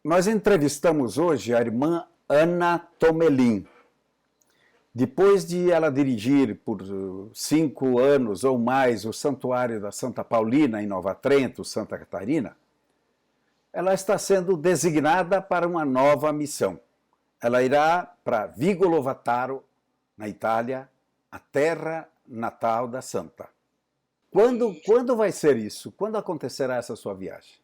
Nós entrevistamos hoje a irmã Ana Tomelin. Depois de ela dirigir por 5 anos ou mais o Santuário da Santa Paulina, em Nova Trento, Santa Catarina, ela está sendo designada para uma nova missão. Ela irá para Vigo Lovataro, na Itália, a terra natal da Santa. Quando vai ser isso? Quando acontecerá essa sua viagem?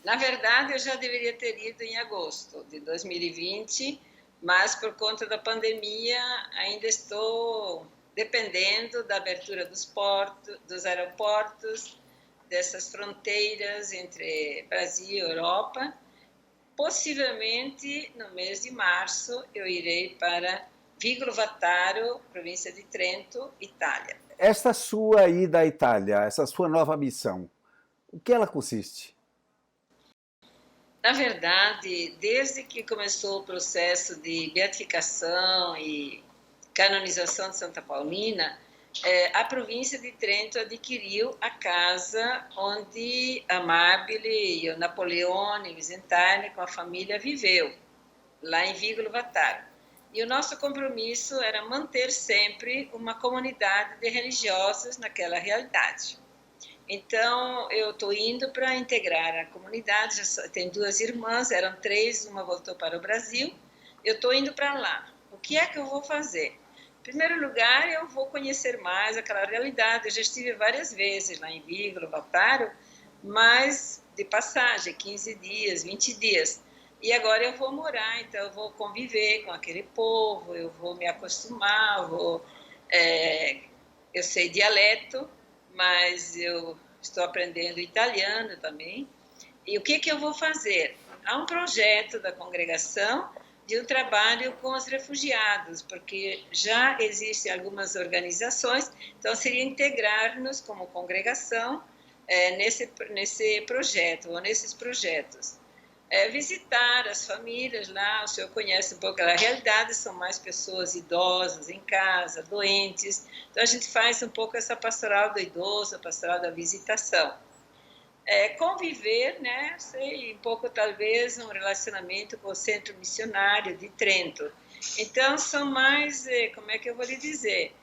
Na verdade, eu já deveria ter ido em agosto de 2020, mas por conta da pandemia ainda estou dependendo da abertura dos portos, dos aeroportos, dessas fronteiras entre Brasil e Europa. Possivelmente no mês de março eu irei para Vigo Lovataro, província de Trento, Itália. Esta sua ida à Itália, essa sua nova missão, o que ela consiste? Na verdade, desde que começou o processo de beatificação e canonização de Santa Paulina, a província de Trento adquiriu a casa onde Amabile, o Napoleone Visentini com a família viveu, lá em Vigo Lovataro. E o nosso compromisso era manter sempre uma comunidade de religiosos naquela realidade. Então, eu estou indo para integrar a comunidade, tem 2 irmãs, eram 3, uma voltou para o Brasil, eu estou indo para lá. O que é que eu vou fazer? Em primeiro lugar, eu vou conhecer mais aquela realidade, eu já estive várias vezes lá em Vigo, Lovataro, mas de passagem, 15 dias, 20 dias. E agora eu vou morar, então eu vou conviver com aquele povo, eu vou me acostumar, eu sei dialeto, mas eu estou aprendendo italiano também. E o que eu vou fazer? Há um projeto da congregação de um trabalho com os refugiados, porque já existem algumas organizações, então seria integrar-nos como congregação nesse projeto, ou nesses projetos. Visitar as famílias lá, o senhor conhece um pouco a realidade, são mais pessoas idosas em casa, doentes, então a gente faz um pouco essa pastoral do idoso, a pastoral da visitação. Conviver, né, sei, um pouco talvez um relacionamento com o Centro Missionário de Trento. Então são mais, como é que eu vou lhe dizer,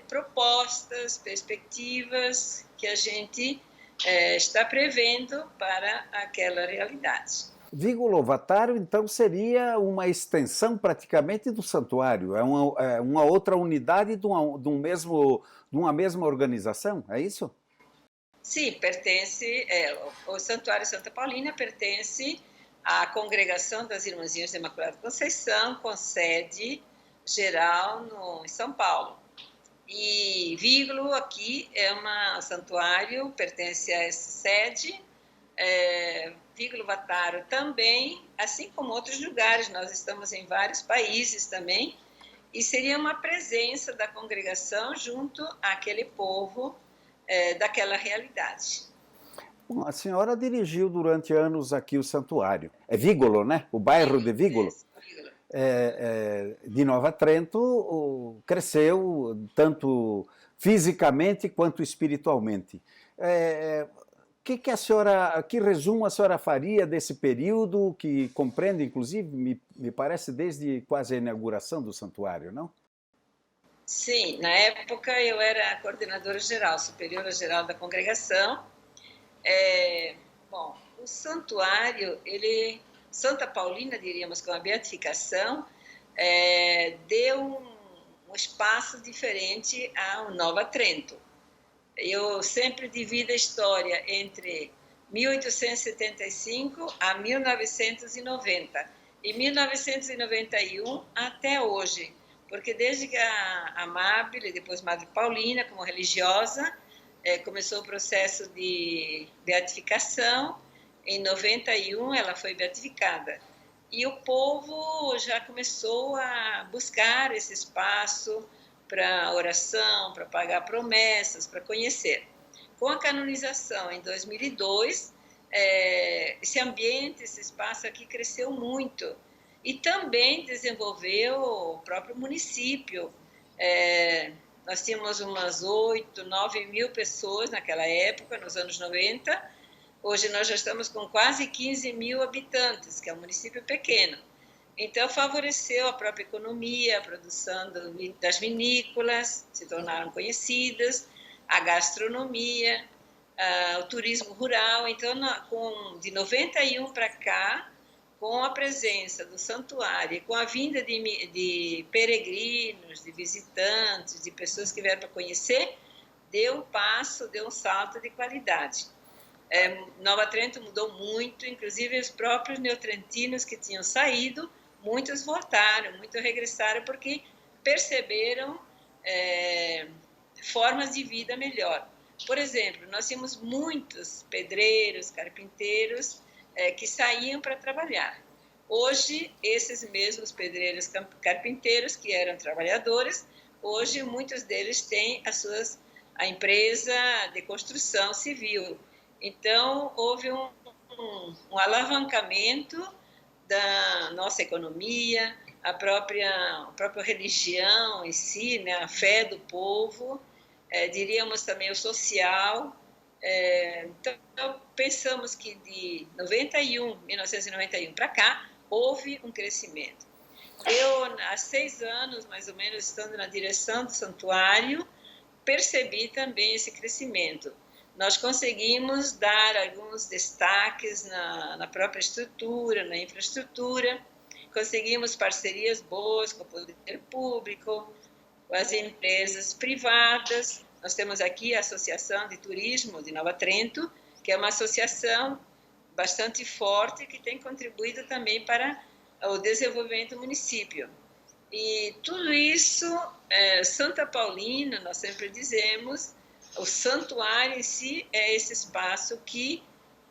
propostas, perspectivas que a gente está prevendo para aquela realidade. Vigo Lovataro, então, seria uma extensão praticamente do santuário, é uma outra unidade de uma mesma organização, é isso? Sim, pertence, o Santuário Santa Paulina pertence à Congregação das Irmãzinhas da Imaculada Conceição, com sede geral em São Paulo. E Vígulo aqui é um santuário, pertence a essa sede. Vigo Lovataro também, assim como outros lugares, nós estamos em vários países também, e seria uma presença da congregação junto àquele povo daquela realidade. Bom, a senhora dirigiu durante anos aqui o santuário. É Vigolo, né? O bairro de Vigolo. De Nova Trento cresceu tanto fisicamente quanto espiritualmente. Que resumo a senhora faria desse período que compreende, inclusive, me parece, desde quase a inauguração do santuário, não? Sim, na época eu era coordenadora geral, superiora geral da congregação. Bom, o santuário, Santa Paulina, diríamos, com a beatificação, deu um espaço diferente ao Nova Trento. Eu sempre divido a história entre 1875 a 1990 e 1991 até hoje, porque desde que a Amabile, depois Madre Paulina, como religiosa, começou o processo de beatificação. Em 91 ela foi beatificada. E o povo já começou a buscar esse espaço para oração, para pagar promessas, para conhecer. Com a canonização em 2002, esse ambiente, esse espaço aqui cresceu muito. E também desenvolveu o próprio município. Nós tínhamos umas 8, 9 mil pessoas naquela época, nos anos 90, Hoje nós já estamos com quase 15 mil habitantes, que é um município pequeno. Então, favoreceu a própria economia, a produção das vinícolas, se tornaram conhecidas, a gastronomia, o turismo rural. Então, de 91 para cá, com a presença do santuário e com a vinda de peregrinos, de visitantes, de pessoas que vieram para conhecer, deu um salto de qualidade. Nova Trento mudou muito, inclusive os próprios neotrentinos que tinham saído, muitos voltaram, muitos regressaram porque perceberam formas de vida melhor. Por exemplo, nós tínhamos muitos pedreiros, carpinteiros que saíam para trabalhar. Hoje, esses mesmos pedreiros, carpinteiros que eram trabalhadores, hoje muitos deles têm a empresa de construção civil. Então, houve um alavancamento da nossa economia, a própria religião em si, né, a fé do povo, diríamos também o social. Então, pensamos que de 1991 para cá, houve um crescimento. Eu, há 6 anos, mais ou menos, estando na direção do santuário, percebi também esse crescimento. Nós conseguimos dar alguns destaques na própria estrutura, na infraestrutura, conseguimos parcerias boas com o poder público, com as empresas privadas. Nós temos aqui a Associação de Turismo de Nova Trento, que é uma associação bastante forte que tem contribuído também para o desenvolvimento do município. E tudo isso, Santa Paulina, nós sempre dizemos, o santuário em si é esse espaço que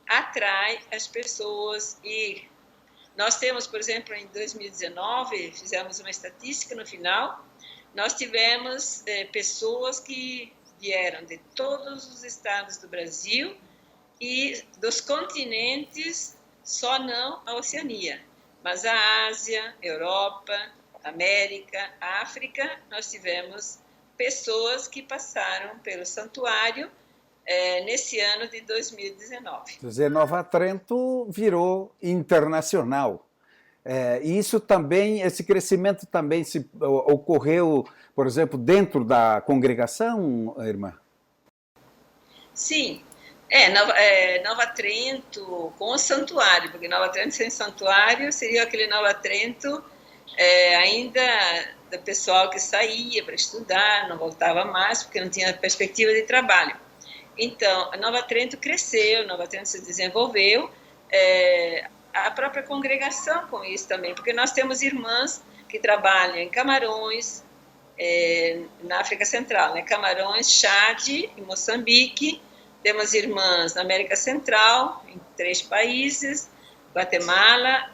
atrai as pessoas. E nós temos, por exemplo, em 2019, fizemos uma estatística no final, nós tivemos pessoas que vieram de todos os estados do Brasil e dos continentes, só não a Oceania, mas a Ásia, Europa, América, África, nós tivemos pessoas que passaram pelo santuário nesse ano de 2019. Quer dizer, Nova Trento virou internacional. E isso também, esse crescimento também ocorreu, por exemplo, dentro da congregação, irmã? Sim, Nova Trento com o santuário, porque Nova Trento sem santuário seria aquele Nova Trento ainda do pessoal que saía para estudar, não voltava mais, porque não tinha perspectiva de trabalho. Então, a Nova Trento cresceu, Nova Trento se desenvolveu, a própria congregação com isso também, porque nós temos irmãs que trabalham em Camarões, na África Central, né? Camarões, Chad e Moçambique. Temos irmãs na América Central, em 3 países, Guatemala,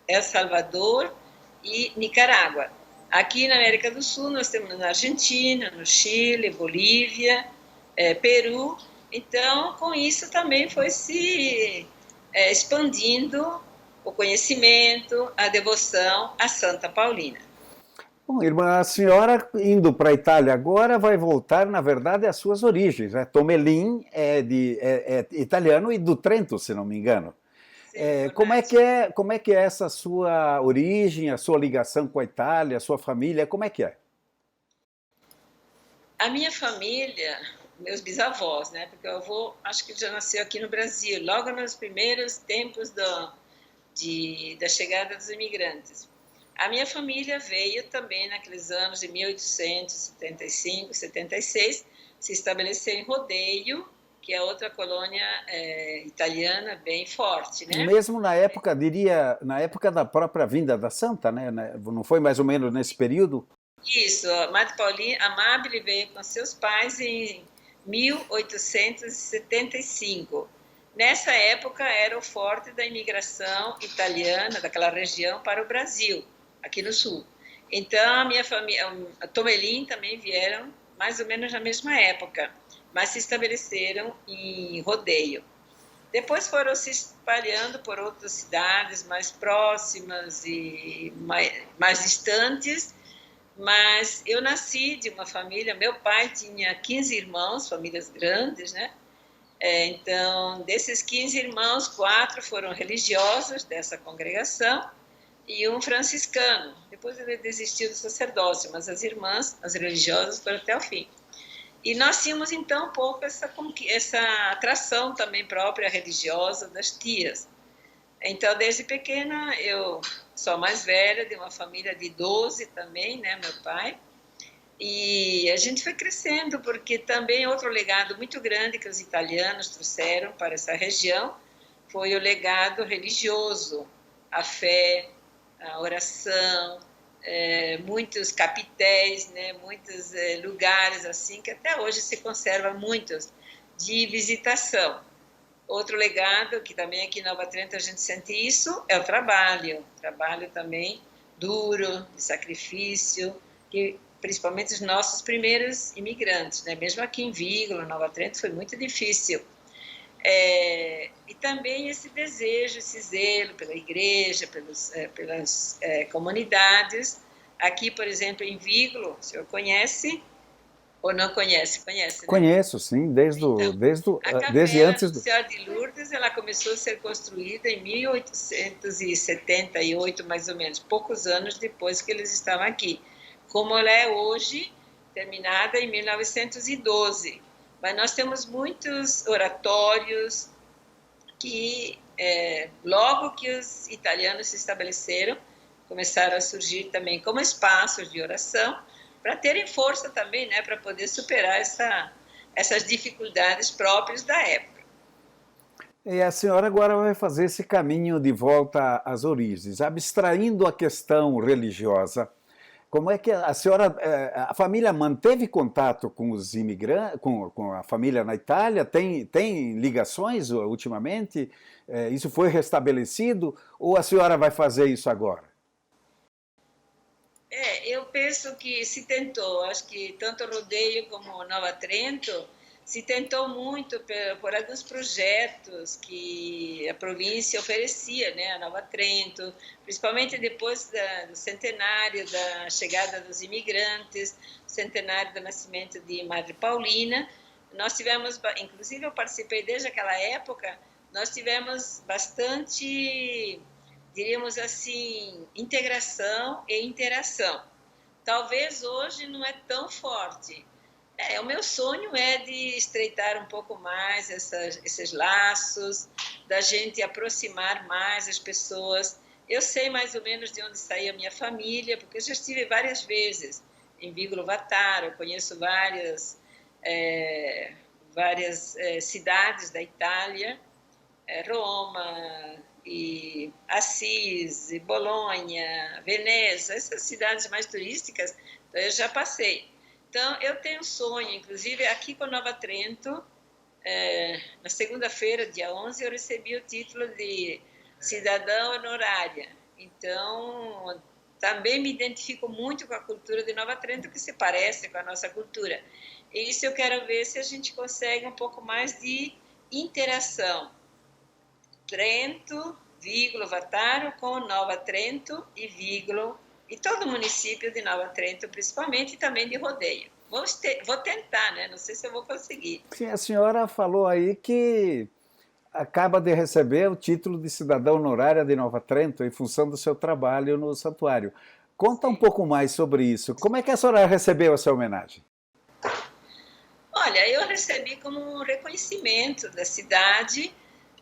El Salvador e Nicarágua. Aqui na América do Sul, nós temos na Argentina, no Chile, Bolívia, Peru. Então, com isso também foi se expandindo o conhecimento, a devoção a Santa Paulina. Bom, irmã, a senhora indo para a Itália agora vai voltar, na verdade, às suas origens, né? Tomelin é italiano e do Trento, se não me engano. Como é que é essa sua origem, a sua ligação com a Itália, a sua família, como é que é? A minha família, meus bisavós, né? Porque o avô, acho que ele já nasceu aqui no Brasil, logo nos primeiros tempos da chegada dos imigrantes. A minha família veio também naqueles anos de 1875, 76, se estabeleceu em Rodeio, que é outra colônia italiana bem forte, né? Mesmo na época, na época da própria vinda da Santa, né? Não foi mais ou menos nesse período? Isso, a Madre Paulina, Amabile veio com seus pais em 1875. Nessa época era o forte da imigração italiana daquela região para o Brasil, aqui no sul. Então a minha família, a Tomelin também vieram mais ou menos na mesma época, mas se estabeleceram em Rodeio. Depois foram se espalhando por outras cidades mais próximas e mais distantes, mas eu nasci de uma família, meu pai tinha 15 irmãos, famílias grandes, né? Então, desses 15 irmãos, 4 foram religiosos dessa congregação e um franciscano. Depois ele desistiu do sacerdócio, mas as irmãs, as religiosas, foram até o fim. E nós tínhamos, então, um pouco essa atração também própria religiosa das tias. Então, desde pequena, eu sou a mais velha de uma família de 12 também, né, meu pai. E a gente foi crescendo, porque também outro legado muito grande que os italianos trouxeram para essa região foi o legado religioso, a fé, a oração, muitos capitéis, né, muitos lugares assim que até hoje se conserva muitos de visitação. Outro legado que também aqui em Nova Trento a gente sente isso é o trabalho também duro, de sacrifício, que principalmente os nossos primeiros imigrantes, né? Mesmo aqui em Vígula, Nova Trento, foi muito difícil. E também esse desejo, esse zelo pela igreja, pelas comunidades. Aqui, por exemplo, em Vígula, o senhor conhece ou não conhece? Conhece, né? Conheço, sim, Então, desde Capela antes Nossa Senhora de Lourdes, ela começou a ser construída em 1878, mais ou menos, poucos anos depois que eles estavam aqui. Como ela é hoje, terminada em 1912. Mas nós temos muitos oratórios que, logo que os italianos se estabeleceram, começaram a surgir também como espaços de oração, para terem força também, né, para poder superar essas dificuldades próprias da época. E a senhora agora vai fazer esse caminho de volta às origens, abstraindo a questão religiosa. Como é que a senhora, a família manteve contato com os imigrantes, com a família na Itália? Tem ligações ultimamente? Isso foi restabelecido? Ou a senhora vai fazer isso agora? Eu penso que se tentou, acho que tanto Rodeio como Nova Trento, se tentou muito por alguns projetos que a província oferecia, né, a Nova Trento, principalmente depois do centenário da chegada dos imigrantes, centenário do nascimento de Madre Paulina. Nós tivemos, inclusive eu participei desde aquela época, nós tivemos bastante, diríamos assim, integração e interação. Talvez hoje não é tão forte. O meu sonho é de estreitar um pouco mais esses laços, da gente aproximar mais as pessoas. Eu sei mais ou menos de onde saía a minha família, porque eu já estive várias vezes em Vigolo Vataro, eu conheço várias cidades da Itália, Roma, e Assis, e Bolonha, Veneza, essas cidades mais turísticas, eu já passei. Então, eu tenho um sonho, inclusive aqui com Nova Trento, na segunda-feira, dia 11, eu recebi o título de cidadã honorária. Então, também me identifico muito com a cultura de Nova Trento, que se parece com a nossa cultura. E isso eu quero ver se a gente consegue um pouco mais de interação. Trento, Vigolo, Vataro, com Nova Trento e Vigolo, e todo o município de Nova Trento, principalmente, e também de Rodeio. Vou tentar, né? Não sei se eu vou conseguir. Sim, a senhora falou aí que acaba de receber o título de cidadã honorária de Nova Trento em função do seu trabalho no santuário. Conta um pouco mais sobre isso. Como é que a senhora recebeu essa homenagem? Olha, eu recebi como um reconhecimento da cidade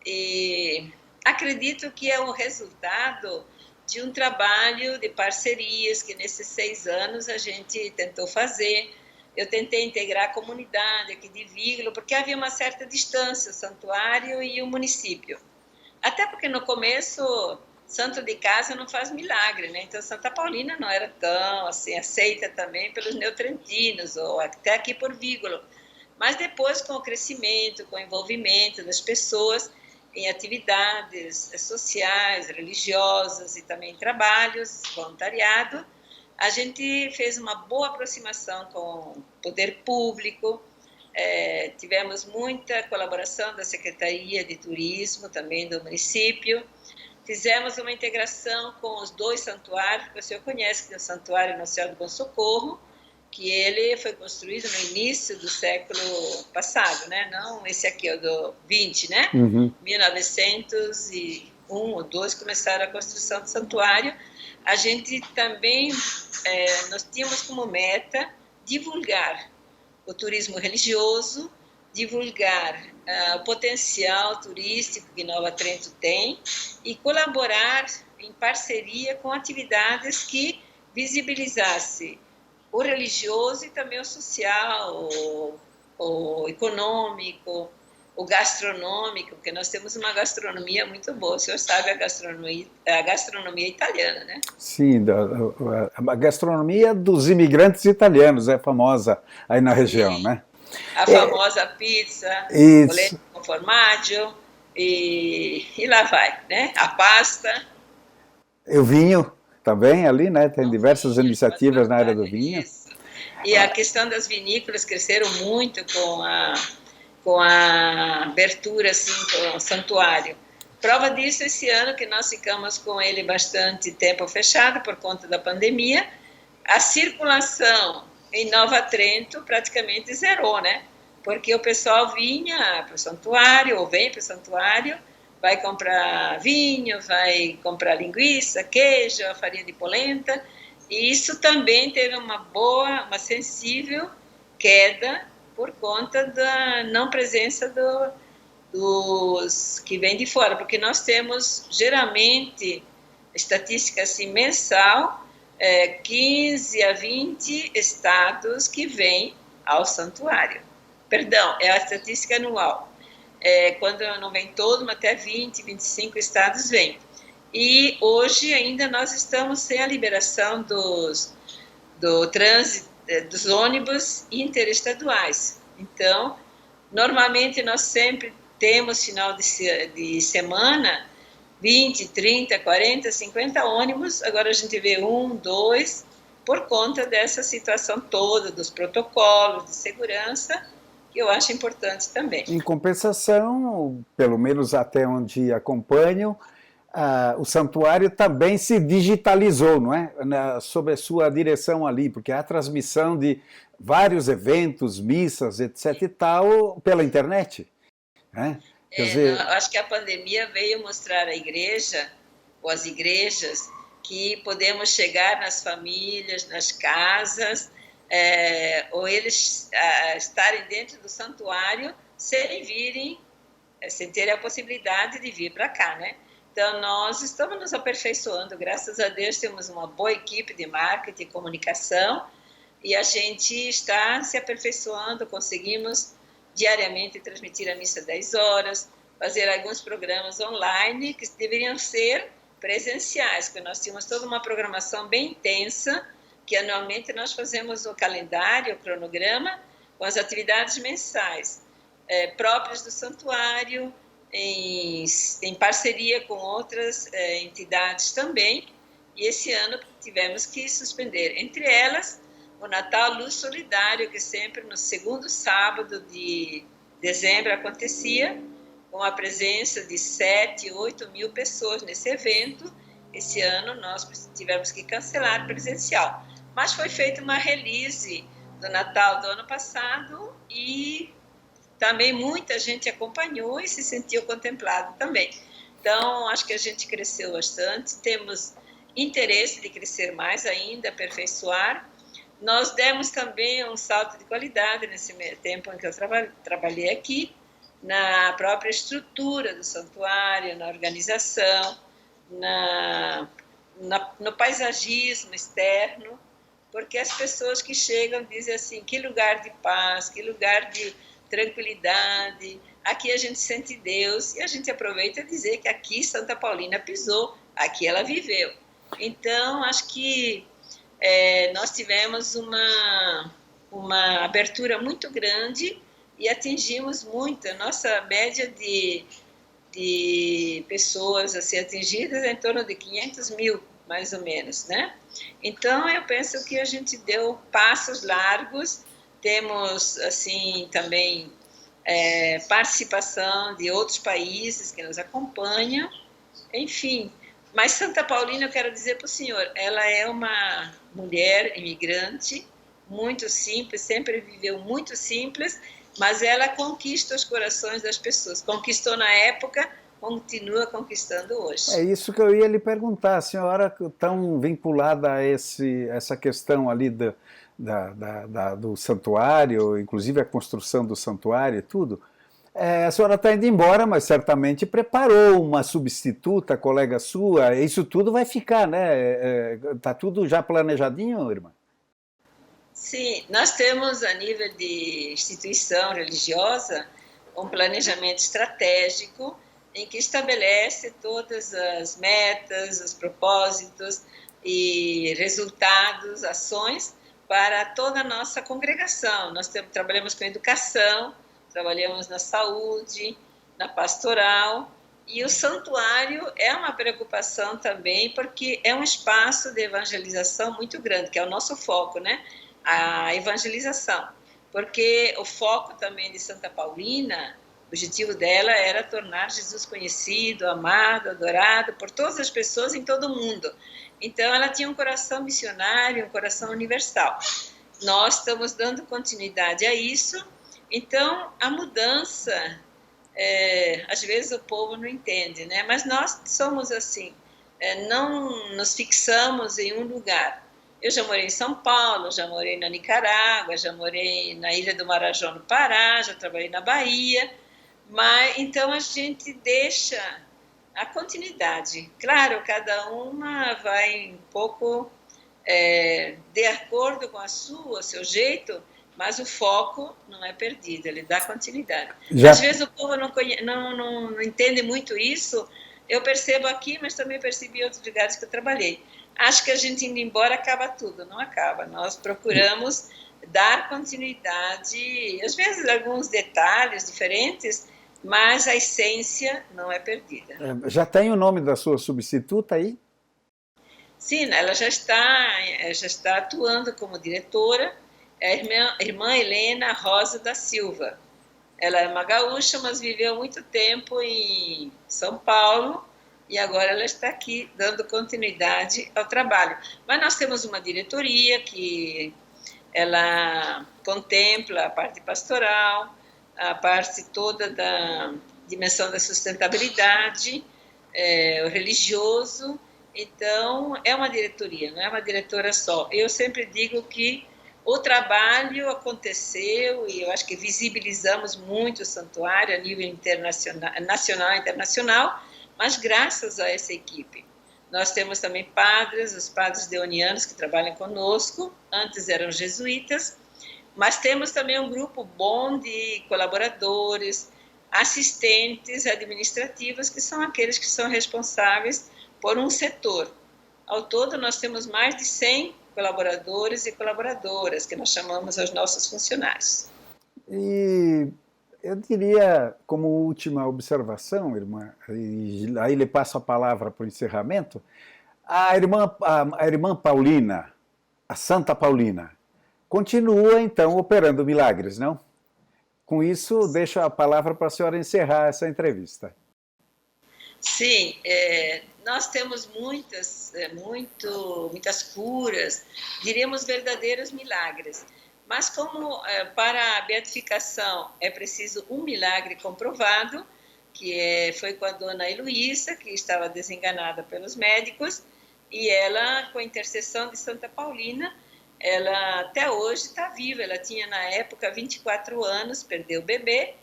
e acredito que é o resultado de um trabalho de parcerias que nesses 6 anos a gente tentou fazer. Eu tentei integrar a comunidade aqui de Vigolo, porque havia uma certa distância, o santuário e o município. Até porque no começo, santo de casa não faz milagre, né? Então Santa Paulina não era tão assim aceita também pelos neotrentinos, ou até aqui por Vigolo. Mas depois, com o crescimento, com o envolvimento das pessoas em atividades sociais, religiosas e também trabalhos, voluntariado, a gente fez uma boa aproximação com o poder público, tivemos muita colaboração da Secretaria de Turismo, também do município, fizemos uma integração com os 2 santuários, que o senhor conhece, que é o Santuário Nossa Senhora do Bom Socorro que ele foi construído no início do século passado, né? Não esse aqui, é o do 20, né? 1901 ou 2 começaram a construção do santuário. A gente também, nós tínhamos como meta divulgar o turismo religioso, divulgar o potencial turístico que Nova Trento tem e colaborar em parceria com atividades que visibilizassem o religioso e também o social, o econômico, o gastronômico, porque nós temos uma gastronomia muito boa. O senhor sabe a gastronomia italiana, né? Sim, a gastronomia dos imigrantes italianos é famosa aí na região, Sim. né? A famosa pizza, o leite com formaggio e lá vai, né? A pasta. O vinho também ali, né? Tem diversas iniciativas na área do vinho. Isso. E a questão das vinícolas cresceram muito com a abertura, assim, com o santuário. Prova disso esse ano que nós ficamos com ele bastante tempo fechado por conta da pandemia. A circulação em Nova Trento praticamente zerou, né? Porque o pessoal vinha para o santuário, ou vem para o santuário, vai comprar vinho, vai comprar linguiça, queijo, a farinha de polenta, e isso também teve uma sensível queda por conta da não presença dos que vêm de fora, porque nós temos geralmente estatística assim, mensal, 15 a 20 estados que vêm ao santuário. Perdão, é a estatística anual. Quando não vem todo, mas até 20, 25 estados vêm. E hoje ainda nós estamos sem a liberação do trânsito, dos ônibus interestaduais. Então, normalmente nós sempre temos final de semana 20, 30, 40, 50 ônibus, agora a gente vê 1, 2, por conta dessa situação toda, dos protocolos de segurança, que eu acho importante também. Em compensação, pelo menos até onde acompanho, o santuário também se digitalizou, não é? Sob a sua direção ali, porque há transmissão de vários eventos, missas, etc. e tal, pela internet. Né? Quer dizer... eu acho que a pandemia veio mostrar à igreja, ou às igrejas, que podemos chegar nas famílias, nas casas, ou eles estarem dentro do santuário sem virem, sem terem a possibilidade de vir para cá, né? Então, nós estamos nos aperfeiçoando, graças a Deus temos uma boa equipe de marketing e comunicação e a gente está se aperfeiçoando, conseguimos diariamente transmitir a missa 10 horas, fazer alguns programas online que deveriam ser presenciais, porque nós tínhamos toda uma programação bem intensa, que anualmente nós fazemos o calendário, o cronograma, com as atividades mensais próprias do santuário, em parceria com outras entidades também, e esse ano tivemos que suspender, entre elas o Natal Luz Solidário, que sempre no segundo sábado de dezembro acontecia, com a presença de 7, 8 mil pessoas nesse evento. Esse ano nós tivemos que cancelar presencial, mas foi feita uma release do Natal do ano passado e também muita gente acompanhou e se sentiu contemplado também. Então, acho que a gente cresceu bastante, temos interesse de crescer mais ainda, aperfeiçoar. Nós demos também um salto de qualidade nesse tempo em que eu trabalhei aqui, na própria estrutura do santuário, na organização, no paisagismo externo, porque as pessoas que chegam dizem assim, que lugar de paz, que lugar de tranquilidade, aqui a gente sente Deus, e a gente aproveita a dizer que aqui Santa Paulina pisou, aqui ela viveu. Então, acho que nós tivemos uma abertura muito grande e atingimos muito. A nossa média de pessoas a ser atingidas é em torno de 500 mil, mais ou menos, né? Então, eu penso que a gente deu passos largos. Temos, assim, também participação de outros países que nos acompanham, enfim. Mas Santa Paulina, eu quero dizer para o senhor, ela é uma mulher imigrante muito simples, sempre viveu muito simples, mas ela conquista os corações das pessoas. Conquistou na época, continua conquistando É hoje. isso que eu ia lhe perguntar, a senhora tão vinculada a essa questão ali do santuário, inclusive a construção do santuário e tudo, a senhora está indo embora, mas certamente preparou uma substituta, colega sua, isso tudo vai ficar, né? Está tudo já planejadinho, irmã? Sim, nós temos, a nível de instituição religiosa, um planejamento estratégico em que estabelece todas as metas, os propósitos e resultados, ações para toda a nossa congregação. Nós trabalhamos com educação, trabalhamos na saúde, na pastoral, e o santuário é uma preocupação também, porque é um espaço de evangelização muito grande, que é o nosso foco, né? A evangelização, porque o foco também de Santa Paulina, o objetivo dela era tornar Jesus conhecido, amado, adorado por todas as pessoas em todo o mundo. Então ela tinha um coração missionário, um coração universal. Nós estamos dando continuidade a isso. Então a mudança, às vezes o povo não entende, né? Mas nós somos assim, não nos fixamos em um lugar. Eu já morei em São Paulo, já morei na Nicarágua, já morei na Ilha do Marajó, no Pará, já trabalhei na Bahia, mas então a gente deixa a continuidade. Claro, cada uma vai um pouco de acordo com o seu jeito, mas o foco não é perdido, ele dá continuidade. Já, Às vezes o povo não entende muito isso, eu percebo aqui, mas também percebi em outros lugares que eu trabalhei. Acho que a gente indo embora acaba tudo, não acaba. Nós procuramos dar continuidade, às vezes alguns detalhes diferentes, mas a essência não é perdida. já tem o nome da sua substituta aí? Sim, ela já está atuando como diretora, é a irmã Helena Rosa da Silva. Ela é uma gaúcha, mas viveu muito tempo em São Paulo e agora ela está aqui dando continuidade ao trabalho. Mas nós temos uma diretoria que ela contempla a parte pastoral, a parte toda da dimensão da sustentabilidade, o religioso. Então, é uma diretoria, não é uma diretora só. Eu sempre digo que o trabalho aconteceu e eu acho que visibilizamos muito o santuário a nível internacional, nacional e internacional, mas graças a essa equipe. Nós temos também padres, os padres deonianos que trabalham conosco, antes eram jesuítas, mas temos também um grupo bom de colaboradores, assistentes administrativos, que são aqueles que são responsáveis por um setor. Ao todo, nós temos mais de 100 colaboradores e colaboradoras, que nós chamamos os nossos funcionários. E eu diria, como última observação, irmã, e aí lhe passo a palavra para o encerramento, a irmã Paulina, a Santa Paulina, continua então operando milagres, não? Com isso, deixo a palavra para a senhora encerrar essa entrevista. Sim, nós temos muitas curas, diríamos verdadeiros milagres. Mas como para a beatificação é preciso um milagre comprovado, que foi com a dona Heloísa, que estava desenganada pelos médicos, e ela, com a intercessão de Santa Paulina, ela até hoje está viva. Ela tinha na época 24 anos, perdeu o bebê,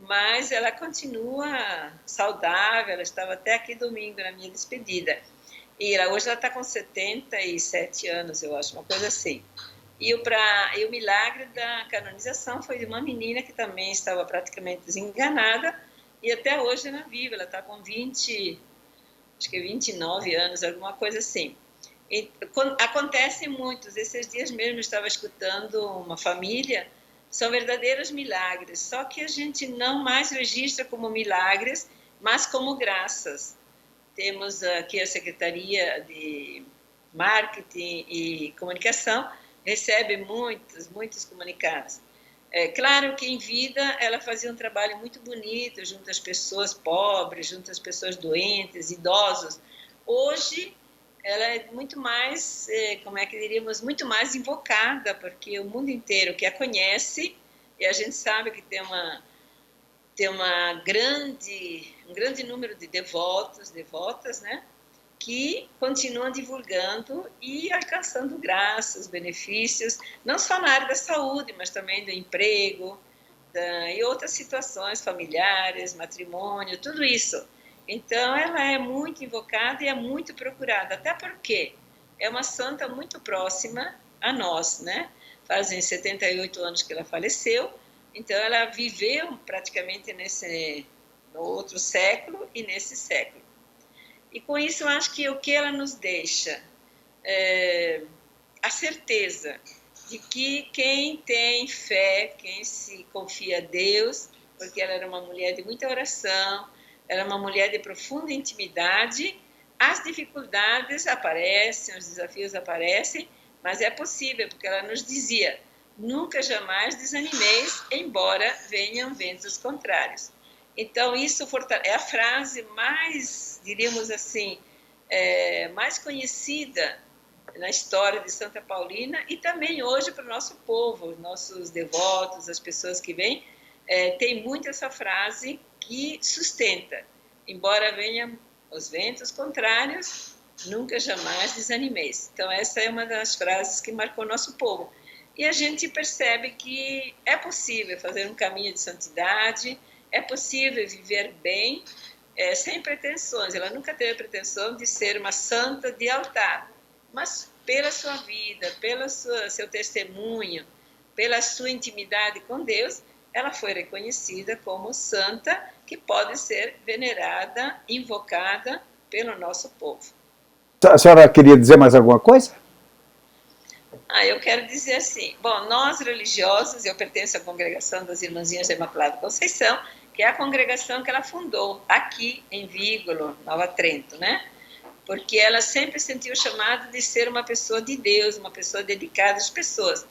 mas ela continua saudável. Ela estava até aqui domingo na minha despedida. E hoje ela está com 77 anos, eu acho, uma coisa assim. E o milagre da canonização foi de uma menina que também estava praticamente desenganada e até hoje ela vive. Ela está com 29 anos, alguma coisa assim. E acontecem muitos. Esses dias mesmo eu estava escutando uma família, são verdadeiros milagres, só que a gente não mais registra como milagres, mas como graças. Temos aqui a Secretaria de Marketing e Comunicação, recebe muitos comunicados. Claro que em vida ela fazia um trabalho muito bonito junto às pessoas pobres, junto às pessoas doentes, idosos. Hoje ela é muito mais, como é que diríamos, muito mais invocada, porque o mundo inteiro que a conhece, e a gente sabe que tem um grande número de devotos, devotas, né? Que continuam divulgando e alcançando graças, benefícios, não só na área da saúde, mas também do emprego, e outras situações familiares, matrimônio, tudo isso. Então, ela é muito invocada e é muito procurada, até porque é uma santa muito próxima a nós, né? Fazem 78 anos que ela faleceu, então ela viveu praticamente no outro século e nesse século. E com isso, eu acho que o que ela nos deixa é a certeza de que quem tem fé, quem se confia a Deus, porque ela era uma mulher de muita oração, era uma mulher de profunda intimidade, as dificuldades aparecem, os desafios aparecem, mas é possível, porque ela nos dizia: nunca jamais desanimeis, embora venham ventos contrários. Então, isso é a frase mais, diríamos assim, mais conhecida na história de Santa Paulina e também hoje para o nosso povo, os nossos devotos, as pessoas que vêm, tem muito essa frase que sustenta: embora venham os ventos contrários, nunca jamais desanimeis. Então essa é uma das frases que marcou nosso povo. E a gente percebe que é possível fazer um caminho de santidade, é possível viver bem, sem pretensões. Ela nunca teve a pretensão de ser uma santa de altar, mas pela sua vida, pelo seu testemunho, pela sua intimidade com Deus, ela foi reconhecida como santa que pode ser venerada, invocada pelo nosso povo. A senhora queria dizer mais alguma coisa? Eu quero dizer assim, bom, nós religiosos, eu pertenço à congregação das Irmãzinhas da Imaculada Conceição, que é a congregação que ela fundou aqui em Vígolo, Nova Trento, né? Porque ela sempre sentiu o chamado de ser uma pessoa de Deus, uma pessoa dedicada às pessoas.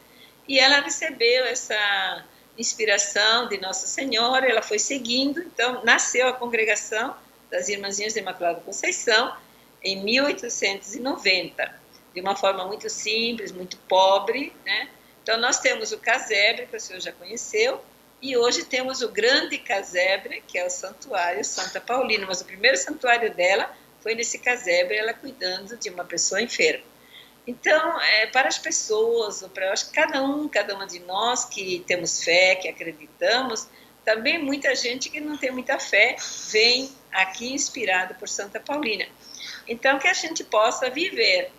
E ela recebeu essa inspiração de Nossa Senhora, ela foi seguindo, então nasceu a congregação das Irmãzinhas da Imaculada Conceição em 1890, de uma forma muito simples, muito pobre, né? Então nós temos o casebre, que o senhor já conheceu, e hoje temos o grande casebre, que é o Santuário Santa Paulina, mas o primeiro santuário dela foi nesse casebre, ela cuidando de uma pessoa enferma. Então, para as pessoas, para cada uma de nós que temos fé, que acreditamos, também muita gente que não tem muita fé vem aqui inspirado por Santa Paulina. Então, que a gente possa viver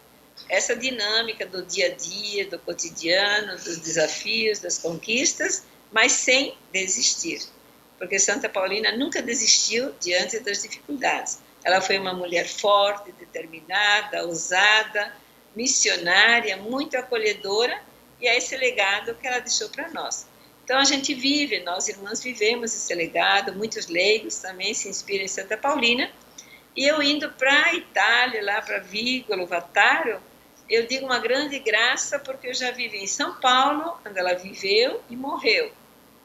essa dinâmica do dia a dia, do cotidiano, dos desafios, das conquistas, mas sem desistir. Porque Santa Paulina nunca desistiu diante das dificuldades. Ela foi uma mulher forte, determinada, ousada, missionária, muito acolhedora, e é esse legado que ela deixou para nós. Então a gente vive, nós irmãs vivemos esse legado, muitos leigos também se inspiram em Santa Paulina, e eu indo para a Itália, lá para Vígolo, Vataro, eu digo uma grande graça porque eu já vivi em São Paulo, onde ela viveu e morreu.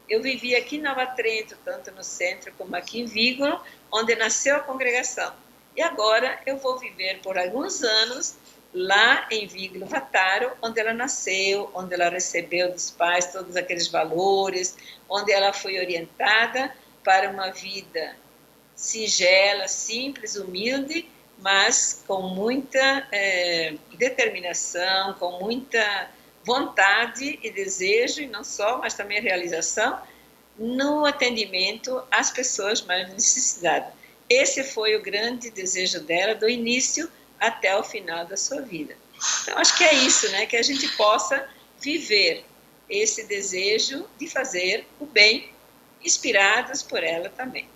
Eu vivi aqui em Nova Trento, tanto no centro como aqui em Vígolo, onde nasceu a congregação. E agora eu vou viver por alguns anos lá em Vígolo Vataro, onde ela nasceu, onde ela recebeu dos pais todos aqueles valores, onde ela foi orientada para uma vida singela, simples, humilde, mas com muita determinação, com muita vontade e desejo, e não só, mas também realização, no atendimento às pessoas mais necessitadas. Esse foi o grande desejo dela, do início até o final da sua vida. Então, acho que é isso, né? Que a gente possa viver esse desejo de fazer o bem, inspirados por ela também.